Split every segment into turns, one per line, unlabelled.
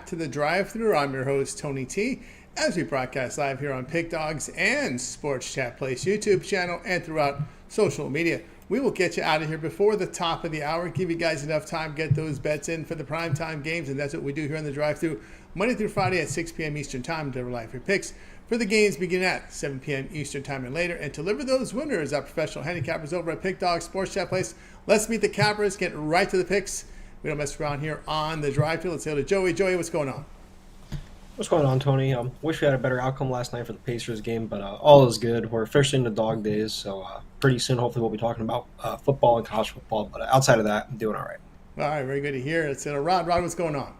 to the drive-thru. I'm your host, Tony T, as we broadcast live here on Pick Dogs and Sports Chat Place YouTube channel and throughout social media. We will get you out of here before the top of the hour, give you guys enough time to get those bets in for the primetime games, and that's what we do here on the drive-thru Monday through Friday at 6 p.m. Eastern Time to live your picks for the games beginning at 7 p.m. Eastern Time and later, and to deliver those winners, our professional handicappers over at Pick Dogs Sports Chat Place. Let's meet the cappers, get right to the picks. We don't mess around here on the drive-thru. Let's go to Joey. Joey, what's going on?
What's going on, Tony? Wish we had a better outcome last night for the Pacers game, but all is good. We're officially in the dog days, so pretty soon, hopefully, we'll be talking about football and college football. But outside of that, I'm doing all right.
All right, very good to hear. Let's Rod. Rod, what's going on?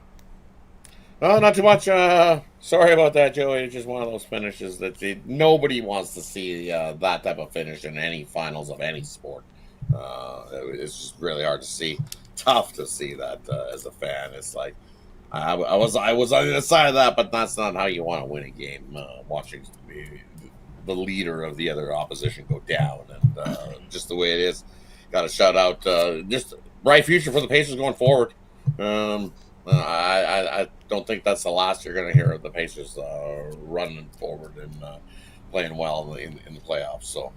Oh, not too much. Sorry about that, Joey. It's just one of those finishes that nobody wants to see that type of finish in any finals of any sport. It's just really hard to see. Tough to see that as a fan. It's like I was on the side of that, but that's not how you want to win a game. Watching the leader of the other opposition go down, and just the way it is. Got to shout out just bright future for the Pacers going forward. I don't think that's the last you're going to hear of the Pacers running forward and playing well in the playoffs. So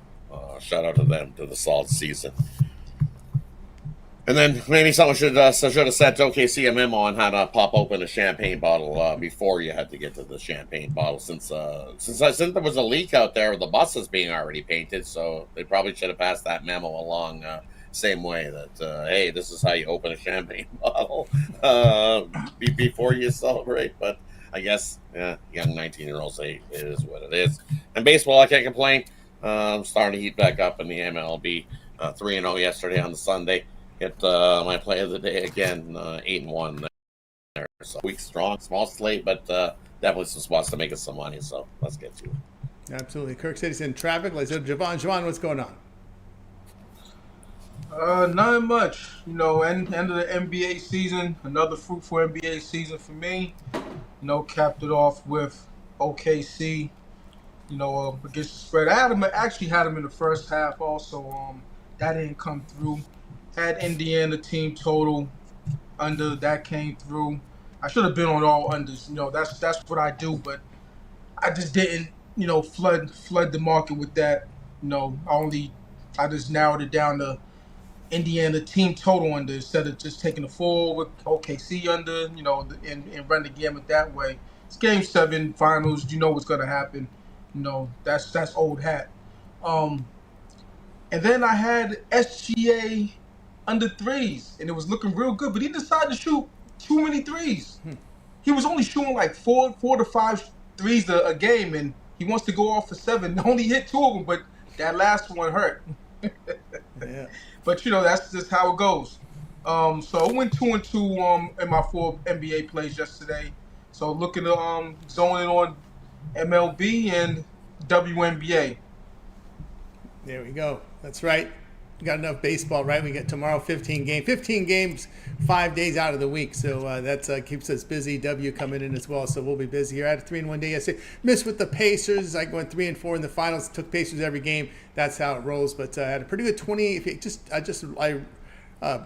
shout out to them, to the solid season. And then maybe someone should have sent OKC a memo on how to pop open a champagne bottle before you had to get to the champagne bottle, since there was a leak out there of the buses being already painted. So they probably should have passed that memo along same way that, hey, this is how you open a champagne bottle before you celebrate. But I guess, young 19-year-olds, it is what it is. And baseball, I can't complain. I'm starting to heat back up in the MLB. 3-0 yesterday on the Sunday. Hit my play of the day again, 8-1 there. So week strong, small slate, but definitely some spots to make us some money. So let's get to it.
Absolutely. Kirk City's in traffic. Let's go to Javon. Javon, what's going on?
Not much. End of the NBA season, another fruitful NBA season for me. Capped it off with OKC, against the spread. I actually had them in the first half also. That didn't come through. Had Indiana team total under, that came through. I should have been on all unders. That's what I do, but I just didn't, flood the market with that. I just narrowed it down to Indiana team total under instead of just taking the full with OKC under, and run the gamut that way. It's Game 7 finals. You know what's going to happen. That's old hat. And then I had SGA under threes, and it was looking real good, but he decided to shoot too many threes. He was only shooting like four to five threes a game, and he wants to go off for 7. Only hit 2 of them, but that last one hurt.
Yeah.
But that's just how it goes. So I went 2-2 in my 4 NBA plays yesterday. So looking to zone in on MLB and WNBA.
There we go. That's right. We got enough baseball, right? We get tomorrow 15 games, 5 days out of the week. So that keeps us busy. W coming in as well. So we'll be busy here. I had a 3-1 day yesterday. Missed with the Pacers. I went 3-4 in the finals. Took Pacers every game. That's how it rolls. But I had a pretty good 20. I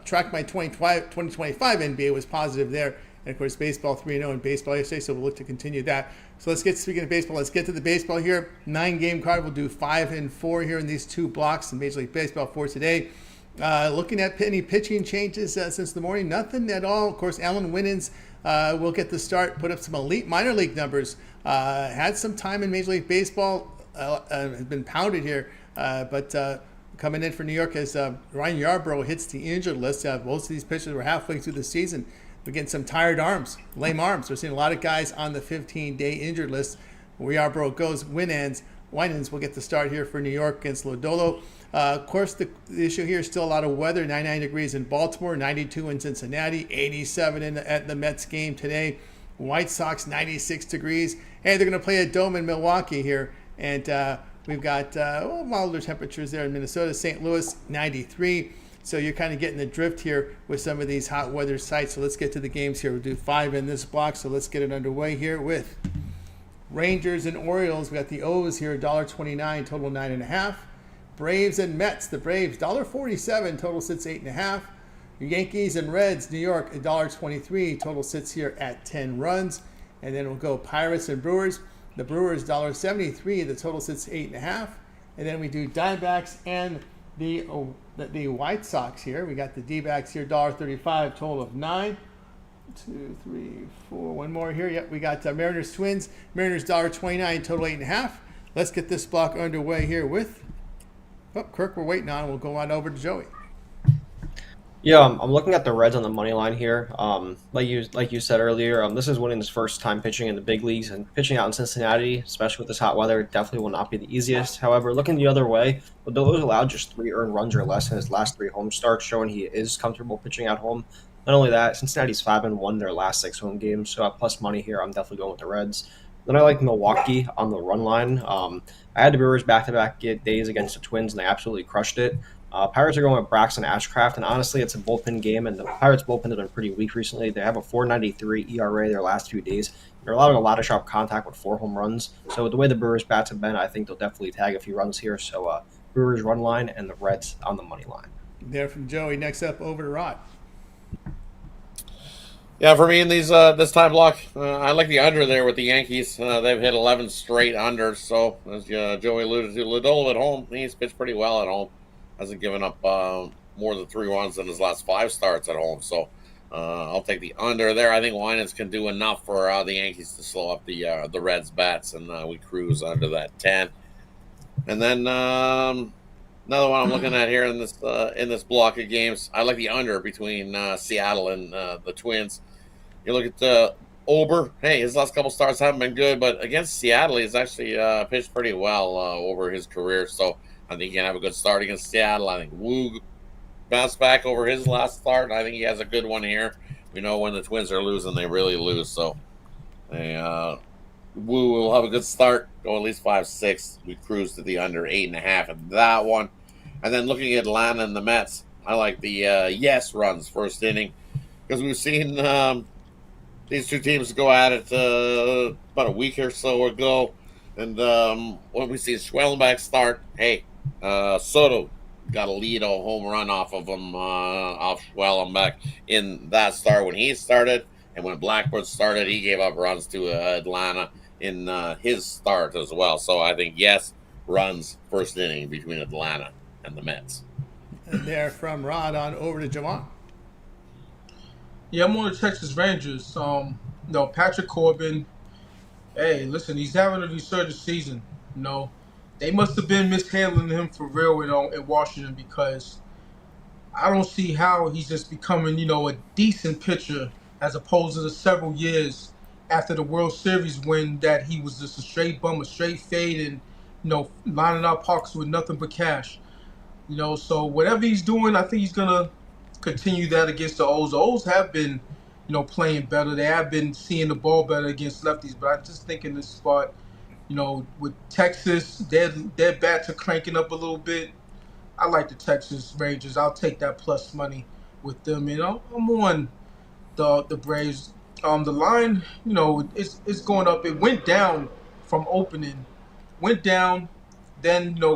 tracked my 2025 NBA was positive there. And, of course, baseball 3-0 in baseball yesterday, so we'll look to continue that. So speaking of baseball, let's get to the baseball here. 9-game card. We'll do 5 and 4 here in these 2 blocks in Major League Baseball for today. Looking at any pitching changes since the morning, nothing at all. Of course, Alan Winans will get the start, put up some elite minor league numbers. Had some time in Major League Baseball, has been pounded here, but coming in for New York as Ryan Yarbrough hits the injured list. Most of these pitchers were halfway through the season. We're getting some tired arms, lame arms. We're seeing a lot of guys on the 15-day injured list. Where Yarbrough goes, Winans will get the start here for New York against Lodolo. Of course, the issue here is still a lot of weather. 99 degrees in Baltimore, 92 in Cincinnati, 87 at the Mets game today. White Sox, 96 degrees. Hey, they're going to play a dome in Milwaukee here. And we've got milder temperatures there in Minnesota. St. Louis, 93. So you're kind of getting the drift here with some of these hot weather sites. So let's get to the games here. We'll do 5 in this block. So let's get it underway here with Rangers and Orioles. We got the O's here, $1.29, total 9.5. Braves and Mets. The Braves, $1.47, total sits 8.5. Your Yankees and Reds, New York, $1.23. Total sits here at 10 runs. And then we'll go Pirates and Brewers. The Brewers, $1.73. The total sits 8.5. And then we do Diamondbacks and the White Sox here. We got the D-backs here, $1.35. Total of 9. 2, 3, 4. One more here. Yep, we got Mariners Twins. Mariners $1.29. Total 8.5. Let's get this block underway here with Kirk. We're waiting on. We'll go on over to Joey.
Yeah, I'm looking at the Reds on the money line here. Like you said earlier, this is winning his first time pitching in the big leagues, and pitching out in Cincinnati, especially with this hot weather, definitely will not be the easiest. However, looking the other way, Lodolo's allowed just 3 earned runs or less in his last 3 home starts, showing he is comfortable pitching at home. Not only that, Cincinnati's 5-1 in their last 6 home games, so at plus money here, I'm definitely going with the Reds. Then I like Milwaukee on the run line. I had the Brewers back-to-back days against the Twins, and they absolutely crushed it. Pirates are going with Braxton Ashcraft, and honestly, it's a bullpen game, and the Pirates' bullpen has been pretty weak recently. They have a 4.93 ERA their last 2 days. They're allowing a lot of sharp contact with 4 home runs. So with the way the Brewers' bats have been, I think they'll definitely tag a few runs here. So Brewers run line and the Reds on the money line.
There from Joey. Next up, over to Rod.
Yeah, for me in these this time block, I like the under there with the Yankees. They've hit 11 straight unders. So as Joey alluded to, Lodolo at home, he's pitched pretty well at home. Hasn't given up more than 3 runs in his last 5 starts at home. So I'll take the under there. I think Winans can do enough for the Yankees to slow up the Reds' bats, and we cruise under that 10. And then another one I'm looking at here in this block of games, I like the under between Seattle and the Twins. You look at Ober. Hey, his last couple starts haven't been good, but against Seattle, he's actually pitched pretty well over his career. So I think he can have a good start against Seattle. I think Wu bounced back over his last start. I think he has a good one here. We know when the Twins are losing, they really lose. So Wu will have a good start. Go at least 5-6. We cruise to the under 8.5 in that one. And then looking at Atlanta and the Mets, I like the yes runs first inning, because we've seen these 2 teams go at it about a week or so ago. And when we see Schwellenbach start, hey, Soto got a lead a home run off of him, off Schwellenbach in that start when he started. And when Blackburn started, he gave up runs to Atlanta in his start as well. So I think yes runs first inning between Atlanta and the Mets.
And there from Rod on over to Javon.
Yeah, I'm on the Texas Rangers. Patrick Corbin. Hey, listen, he's having a resurgent season. They must have been mishandling him for real in Washington, because I don't see how he's just becoming, a decent pitcher, as opposed to the several years after the World Series win that he was just a straight bum, a straight fade, and lining out pockets with nothing but cash. So whatever he's doing, I think he's gonna continue that against the O's. The O's have been, playing better. They have been seeing the ball better against lefties. But I just think in this spot, with Texas, their bats are cranking up a little bit. I like the Texas Rangers. I'll take that plus money with them. I'm on the Braves. The line, it's going up. It went down from opening, then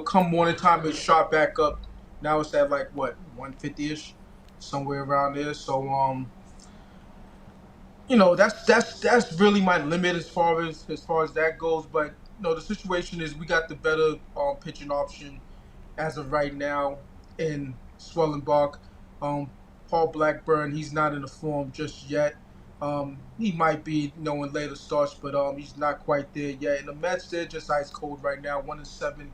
come morning time it shot back up. Now it's at 150ish, somewhere around there. So that's really my limit as far as that goes. But the situation is we got the better pitching option as of right now in Swellenbach. Paul Blackburn, he's not in the form just yet. He might be, in later starts, but he's not quite there yet. And the Mets, they're just ice cold right now, 1-7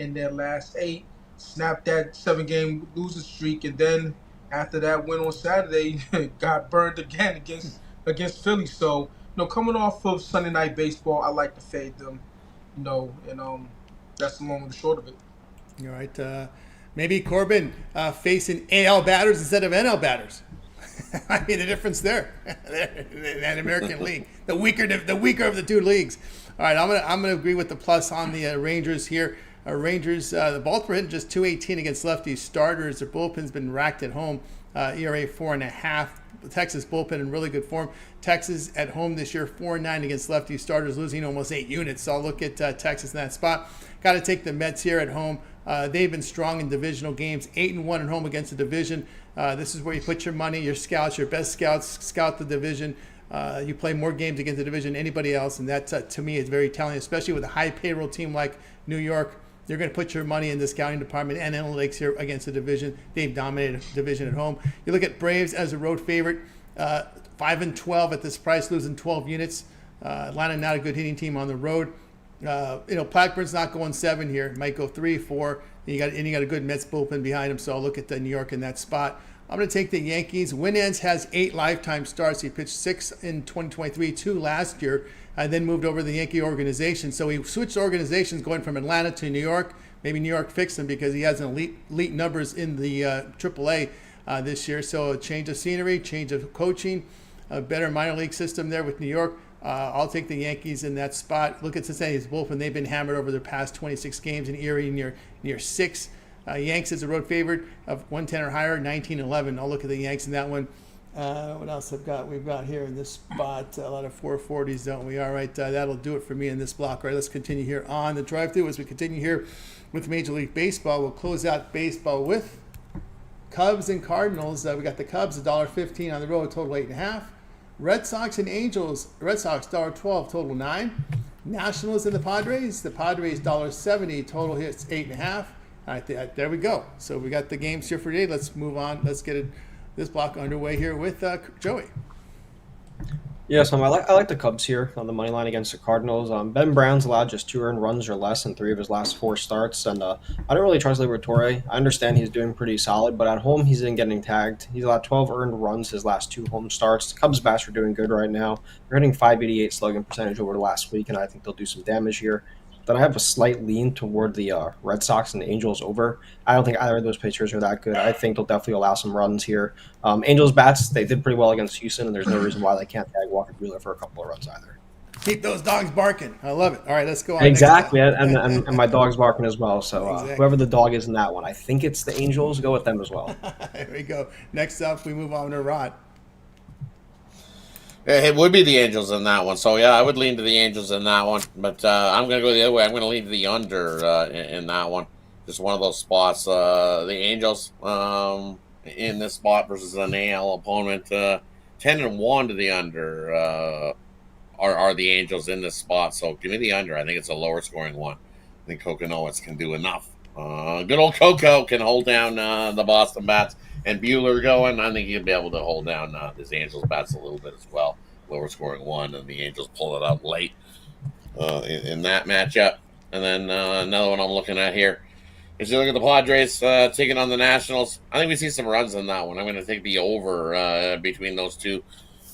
in their last 8. Snapped that 7-game losing streak, and then after that win on Saturday, got burned again against Philly. So, coming off of Sunday Night Baseball, I like to fade them. And that's the long and the short of it.
All right. Maybe Corbin facing AL batters instead of NL batters. I mean, the difference there, that American League, the weaker of the 2 leagues. All right, I'm gonna agree with the plus on the Rangers here. Rangers, the Baltimore hitting just .218 against lefty starters. Their bullpen's been racked at home. ERA 4.5. The Texas bullpen in really good form. Texas at home this year, 4.9 against lefty starters, losing almost 8 units. So I'll look at Texas in that spot. Got to take the Mets here at home. They've been strong in divisional games, 8-1 at home against the division. This is where you put your money, your scouts, your best scouts scout the division. You play more games against the division than anybody else, and that, to me, is very telling, especially with a high payroll team like New York. You're going to put your money in the scouting department and analytics here against the division. They've dominated the division at home. You look at Braves as a road favorite, 5-12 at this price, losing 12 units. Atlanta not a good hitting team on the road. Blackburn's not going 7 here. Might go 3, 4. And you got a good Mets bullpen behind him, so I'll look at the New York in that spot. I'm going to take the Yankees. Winans has 8 lifetime starts. He pitched 6 in 2023, 2 last year, and then moved over to the Yankee organization. So he switched organizations going from Atlanta to New York. Maybe New York fixed him because he has an elite numbers in the AAA this year. So a change of scenery, change of coaching, a better minor league system there with New York. I'll take the Yankees in that spot. Look at Cincinnati's bullpen. They've been hammered over their past 26 games, in Erie near 6. Yanks is a road favorite of 110 or higher, 19-11. I'll look at the Yanks in that one. What else I've got? We've got here in this spot a lot of 440s, don't we? All right, that'll do it for me in this block. All right, let's continue here on the drive-thru. As we continue here with Major League Baseball, we'll close out baseball with Cubs and Cardinals. We got the Cubs, $1.15 on the road, total 8.5. Red Sox and Angels. Red Sox, $1.12, total 9. Nationals and the Padres. The Padres, $1.70, total hits 8.5. All right, there we go. So we got the games here for today. Let's move on. Let's get this block underway here with Joey.
Yeah, so I like the Cubs here on the money line against the Cardinals. Ben Brown's allowed just 2 earned runs or less in 3 of his last 4 starts, and I don't really trust Liberatore. I understand he's doing pretty solid, but at home he's been getting tagged. He's allowed 12 earned runs his last 2 home starts. The Cubs bats are doing good right now. They're hitting .588 slugging percentage over the last week, and I think they'll do some damage here. Then I have a slight lean toward the Red Sox and the Angels over. I don't think either of those pitchers are that good. I think they'll definitely allow some runs here. Angels bats, they did pretty well against Houston, and there's no reason why they can't tag Walker Buehler for a couple of runs either.
Keep those dogs barking. I love it. All right, let's go on.
Exactly, and my dog's barking as well. So
Exactly.
Whoever the dog is in that one, I think it's the Angels. Go with them as well.
There we go. Next up, we move on to Rod.
It would be the Angels in that one. So, yeah, I would lean to the Angels in that one. But I'm going to go the other way. I'm going to lean to the under in that one. Just one of those spots. The Angels in this spot versus an AL opponent. 10-1 to the under are the Angels in this spot. So, give me the under. I think it's a lower scoring one. I think Kokonowitz can do enough. Good old Coco can hold down the Boston bats. And Buehler going, I think he'll be able to hold down his Angels bats a little bit as well. Lower scoring one, and the Angels pull it out late in that matchup. And then another one I'm looking at here is you look at the Padres taking on the Nationals. I think we see some runs in that one. I'm going to take the over between those two.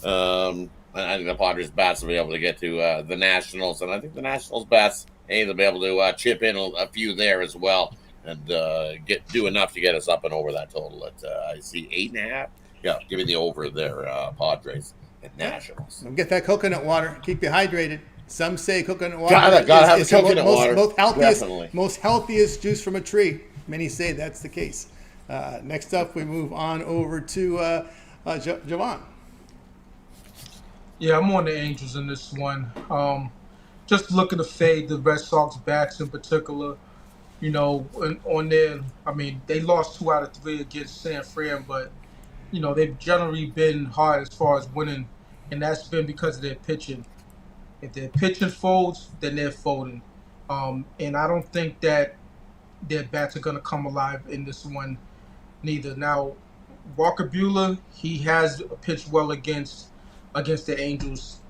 I think the Padres bats will be able to get to the Nationals, and I think the Nationals bats, they'll be able to chip in a few there as well. And do enough to get us up and over that total. I see 8.5. Yeah, give me the over there, Padres and Nationals.
Get that coconut water. Keep you hydrated. Some say coconut water
Gotta have
is
coconut
the
water.
most healthiest juice from a tree. Many say that's the case. Next up, we move on over to Javon.
Yeah, I'm on the Angels in this one. Just looking to fade the Red Sox bats in particular. On there, they lost 2 out of 3 against San Fran, but, they've generally been hard as far as winning, and that's been because of their pitching. If their pitching folds, then they're folding. And I don't think that their bats are going to come alive in this one neither. Now, Walker Buehler, he has pitched well against the Angels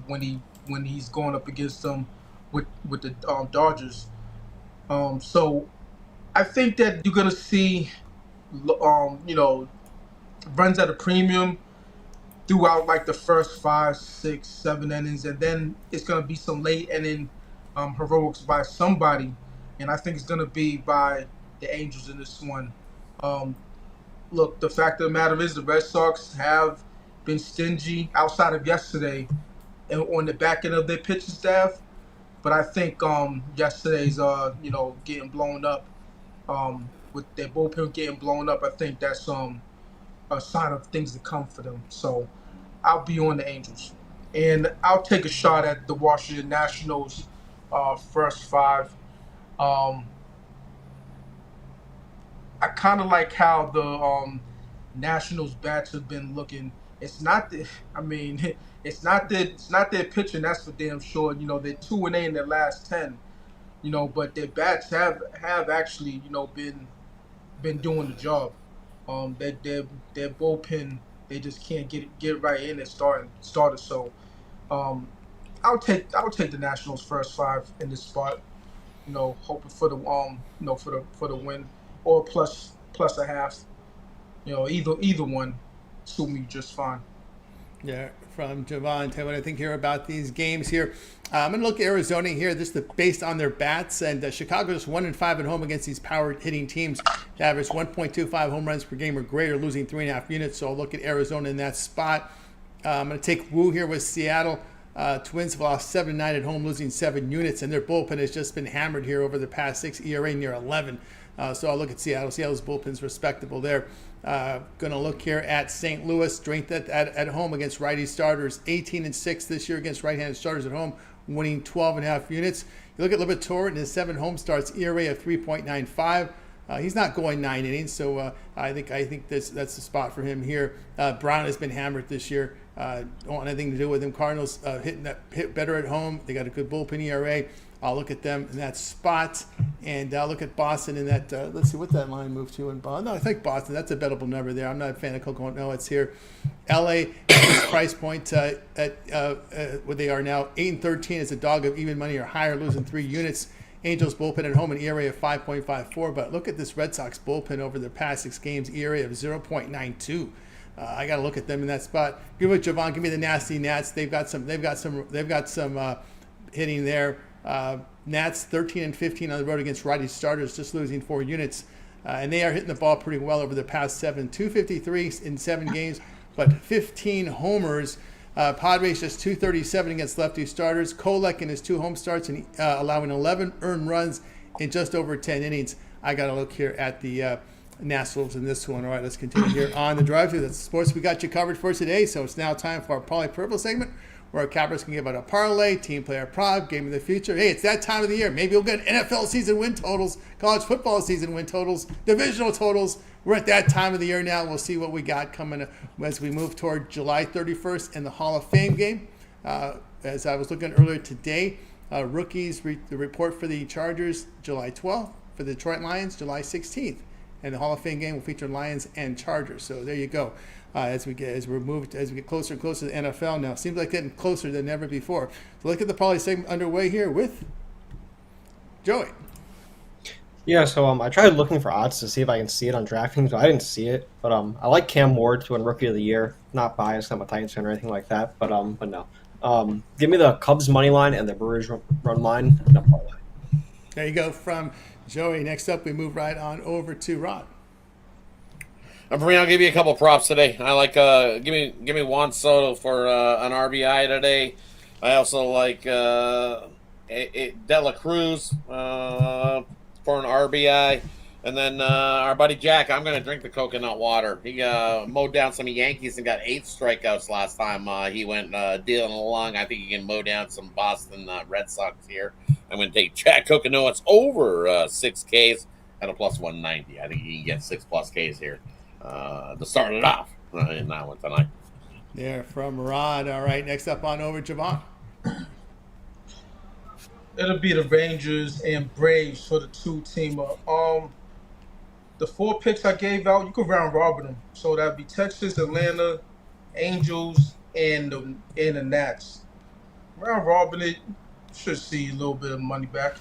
when he's going up against them with the Dodgers. So I think that you're going to see, runs at a premium throughout like the first 5, 6, 7 innings. And then it's going to be some late inning heroics by somebody. And I think it's going to be by the Angels in this one. Look, the fact of the matter is the Red Sox have been stingy outside of yesterday and on the back end of their pitching staff. But I think yesterday's, getting blown up, with their bullpen getting blown up, I think that's a sign of things to come for them. So I'll be on the Angels. And I'll take a shot at the Washington Nationals first 5. I kind of like how the Nationals bats have been looking. It's not the, I mean, it's not their pitching. That's for damn sure. They're 2-8 in their last 10. But their bats have actually been doing the job. Their bullpen, they just can't get right in and started. So um, I'll take the Nationals first five in this spot. Hoping for the for the win or plus a half. Either one suit me just fine.
Yeah, from Javon. Tell you what I think here about these games here. I'm going to look at Arizona here, based on their bats. And Chicago's 1-5 at home against these power hitting teams. They average 1.25 home runs per game or greater, losing 3.5 units. So I'll look at Arizona in that spot. I'm going to take Wu here with Seattle. Twins have lost 7-9 at home, losing 7 units, and their bullpen has just been hammered here over the past 6, ERA near 11. So I'll look at Seattle. Seattle's bullpen's respectable there. Going to look here at St. Louis, strength at home against righty starters, 18-6 this year against right-handed starters at home, winning 12.5 units. You look at Liberatore in his 7 home starts, ERA of 3.95. He's not going 9 innings, so I think that's the spot for him here. Brown has been hammered this year. Don't want anything to do with him. Cardinals hit better at home. They got a good bullpen ERA. I'll look at them in that spot, and I'll look at Boston in that. Let's see what that line moved to in Boston. No, I think Boston. That's a bettable number there. I'm not a fan of Coco. No, it's here. LA price point at where they are now 8-13 is a dog of even money or higher, losing 3 units. Angels bullpen at home, an ERA of 5.54. But look at this Red Sox bullpen over their past 6 games, ERA of 0.92. I got to look at them in that spot. Give it Javon. Give me the nasty Nats. They've got some hitting there. Nats 13-15 on the road against righty starters, just losing 4 units. And they are hitting the ball pretty well over the past 7. 253 in 7 games, but 15 homers. Padres just 237 against lefty starters. Kolek in his 2 home starts and allowing 11 earned runs in just over 10 innings. I got to look here at the Nationals in this one. All right, let's continue here on the drive-thru. That's the sports we got you covered for today. So it's now time for our Parlay Purple segment, where our cappers can give out a parlay, team player prop, game of the future. Hey, it's that time of the year. Maybe you'll get NFL season win totals, college football season win totals, divisional totals. We're at that time of the year now. We'll see what we got coming as we move toward July 31st and the Hall of Fame game. As I was looking earlier today, rookies, the report for the Chargers, July 12th, for the Detroit Lions, July 16th. And the Hall of Fame game will feature Lions and Chargers. So there you go. As we get closer and closer to the NFL now, seems like getting closer than ever before. So look at the Parlay segment underway here with Joey.
Yeah, so I tried looking for odds to see if I can see it on DraftKings, but I didn't see it. But I like Cam Ward to win Rookie of the Year. Not biased, I'm a Titans fan or anything like that. But no. Give me the Cubs money line and the Brewers run line and the parlay.
There you go from Joey. Next up, we move right on over to Rod.
For me, I'll give you a couple props today. I like give me Juan Soto for an RBI today. I also like De La Cruz for an RBI, and then our buddy Jack. I'm gonna drink the coconut water. He mowed down some Yankees and got 8 strikeouts last time he went dealing along. I think he can mow down some Boston Red Sox here. I'm gonna take Jack Coconuts over 6 Ks at a plus 190. I think he can get 6+ Ks here. To start it off in that one tonight.
There from Rod. All right, next up on over, Javon.
It'll be the Rangers and Braves for the 2-teamer. The 4 picks I gave out, you can round robin them. So that'd be Texas, Atlanta, Angels, and the Nats. Round robin it, should see a little bit of money back.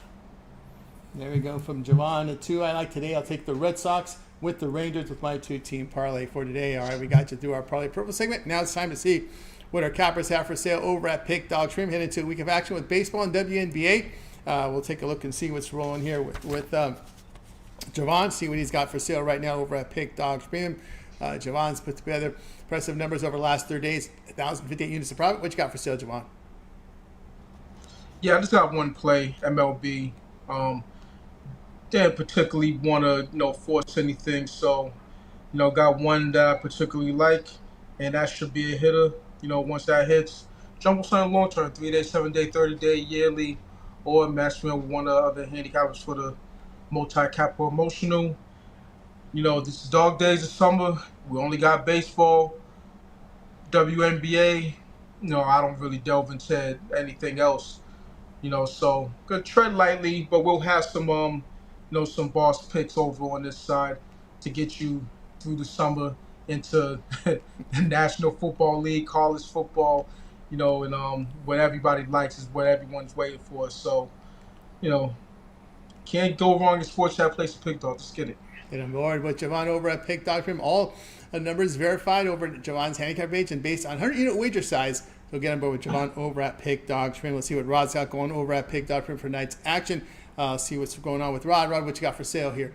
There we go from Javon. The 2 I like today, I'll take the Red Sox with the Rangers with my 2-team parlay for today. All right, we got you through our Parlay Purple segment. Now it's time to see what our cappers have for sale over at Pick Dog Stream. Heading into a week of action with baseball and WNBA. We'll take a look and see what's rolling here with Javon, see what he's got for sale right now over at Pick Dog Stream. Javon's put together impressive numbers over the last 30 days, 1,058 units of profit. What you got for sale, Javon?
Yeah, I just got one play, MLB. Didn't particularly want to force anything, so got one that I particularly like, and that should be a hitter. Once that hits, jump on something long term, 3-day, 7-day, 30-day, yearly, or match me with one of the other handicappers for the multi-cap promotional. This is dog days of summer. We only got baseball, WNBA. I don't really delve into anything else. So gonna tread lightly, but we'll have some boss picks over on this side to get you through the summer into the National Football League, college football, and what everybody likes is what everyone's waiting for. So, you know, can't go wrong in sports chat place to pick dog. Just get it.
Get on board with Javon over at Pick Dog Stream. All numbers verified over at Javon's handicap page and based on 100-unit wager size. So get on board with Javon over at Pick Dog Stream. Let's see what Rod's got going over at Pick Dog Stream for tonight's action. See what's going on with Rod. Rod, what you got for sale here?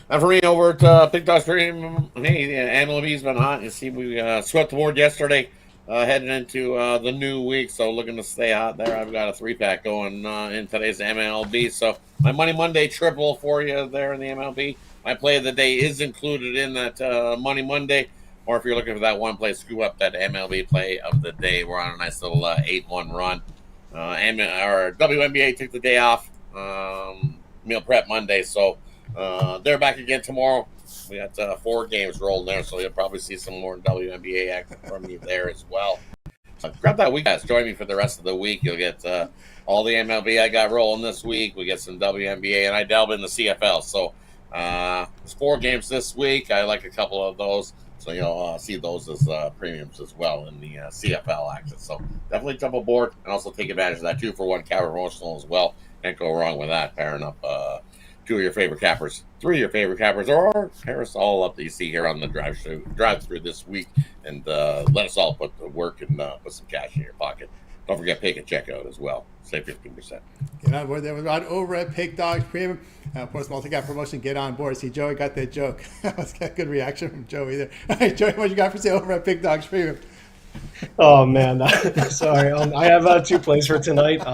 For me, over at Pick Dog Stream, hey, MLB's been hot. You see, we swept the board yesterday, heading into the new week, so looking to stay hot there. I've got a 3-pack going in today's MLB. So my Money Monday triple for you there in the MLB. My play of the day is included in that Money Monday. Or if you're looking for that one play, screw up that MLB play of the day. We're on a nice little 8-1 run. Our WNBA took the day off, meal prep Monday, so they're back again tomorrow. We got 4 games rolled there, so you'll probably see some more WNBA action from me there as well. So grab that week, guys. Join me for the rest of the week. You'll get all the MLB I got rolling this week. We get some WNBA, and I delve in the CFL. So it's 4 games this week. I like a couple of those. So you'll see those as premiums as well in the CFL action. So definitely jump aboard and also take advantage of that 2-for-1 cap promotional as well. Can't go wrong with that. Pairing up 2 of your favorite cappers, 3 of your favorite cappers, or pair us all up that you see here on the drive through this week, and let us all put the work and put some cash in your pocket. Don't forget pick and checkout as well. Save 15%.
Get on board there with Rod over at Pick Dogs Premium. Of course, multi-cap promotion, get on board. See, Joey got that joke. That was a good reaction from Joey there. All right, Joey, what you got for sale over at Pick Dogs Premium?
Oh, man. Sorry. I have 2 plays for tonight. 2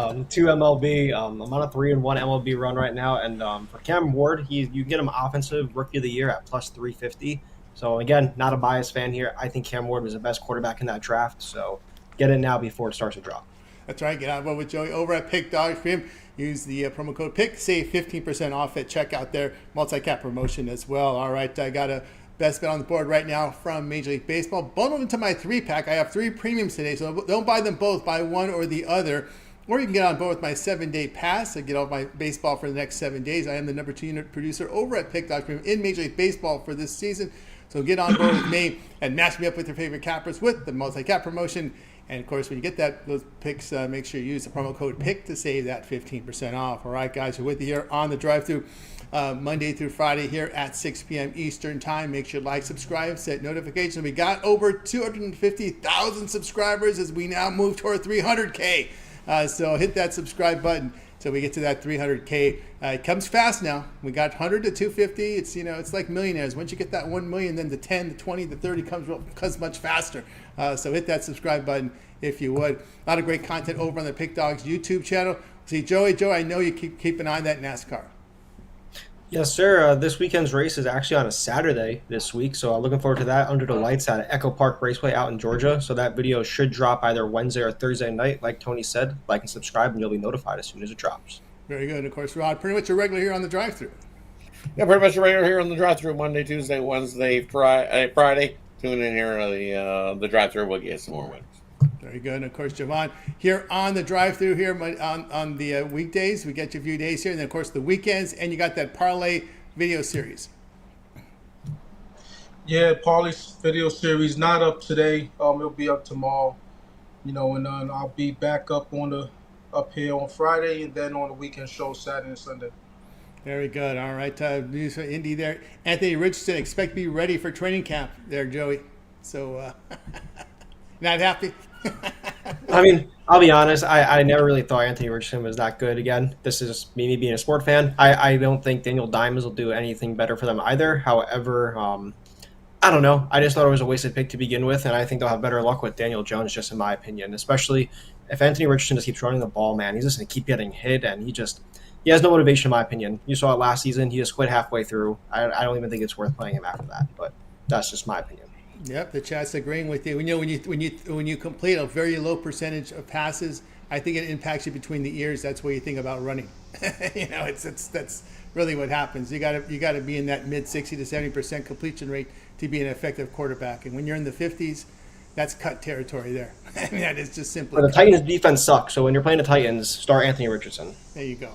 MLB. I'm on a 3-1 MLB run right now. And for Cam Ward, you can get him offensive rookie of the year at plus 350. So, again, not a biased fan here. I think Cam Ward was the best quarterback in that draft. So get it now before it starts to drop.
That's right. Get on board with Joey over at Pick Dogs Premium. Use the promo code PICK. Save 15% off at checkout there. Multi-cap promotion as well. All right. I got a best bet on the board right now from Major League Baseball. Bundled into my 3-pack. I have 3 premiums today, so don't buy them both. Buy one or the other. Or you can get on board with my 7-day pass. I get all my baseball for the next 7 days. I am the number 2 unit producer over at Pick Dogs Premium in Major League Baseball for this season. So get on board with me and match me up with your favorite cappers with the multi-cap promotion. And, of course, when you get those picks, make sure you use the promo code PICK to save that 15% off. All right, guys, we're with you here on the drive-thru Monday through Friday here at 6 p.m. Eastern Time. Make sure you like, subscribe, set notifications. We got over 250,000 subscribers as we now move toward 300K. So hit that subscribe button so we get to that 300K. It comes fast now. We got 100 to 250. It's like millionaires. Once you get that 1 million, then the 10, the 20, the 30 comes much faster. So hit that subscribe button if you would. A lot of great content over on the Pick Dogs YouTube channel. See, Joey, I know you keep an eye on that NASCAR.
Yes, sir. This weekend's race is actually on a Saturday this week, so looking forward to that under the lights at Echo Park Raceway out in Georgia. So that video should drop either Wednesday or Thursday night. Like Tony said, like and subscribe, and you'll be notified as soon as it drops.
Very good. And of course, Rod, pretty much a regular here on the drive-thru.
Yeah, pretty much right here on the drive-thru Monday, Tuesday, Wednesday, Friday. Tune in here on the drive-thru. We'll get some more wins.
Very good. And of course, Javon, here on the drive-thru here on the weekdays. We get you a few days here. And then, of course, the weekends. And you got that Parlay video series.
Yeah, Parlay's video series not up today. It'll be up tomorrow. And then I'll be back up here on Friday, and then on the weekend show Saturday and Sunday.
Very good. All right. News for Indy there. Anthony Richardson, expect to be ready for training camp there, Joey. So, not happy?
I mean, I'll be honest. I never really thought Anthony Richardson was that good. Again, this is just me being a sport fan. I don't think Daniel Dimes will do anything better for them either. However, I don't know. I just thought it was a wasted pick to begin with, and I think they'll have better luck with Daniel Jones, just in my opinion. Especially if Anthony Richardson just keeps running the ball, man. He's just going to keep getting hit, and he has no motivation, in my opinion. You saw it last season. He just quit halfway through. I don't even think it's worth playing him after that, but that's just my opinion.
Yep, the chat's agreeing with you. When you complete a very low percentage of passes, I think it impacts you between the ears. That's where you think about running. That's really what happens. You got to be in that mid 60 to 70% completion rate to be an effective quarterback. And when you're in the 50s, that's cut territory there. I mean, that is just simply.
But the Titans' defense sucks, so when you're playing the Titans, start Anthony Richardson.
There you go.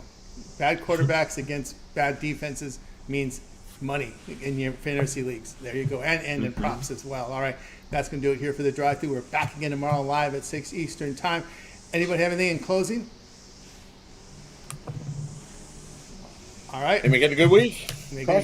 Bad quarterbacks against bad defenses means money in your fantasy leagues. There you go. And in props as well. All right. That's going to do it here for the drive-thru. We're back again tomorrow live at 6 Eastern time. Anybody have anything in closing? All right.
And we get a good week.
Make it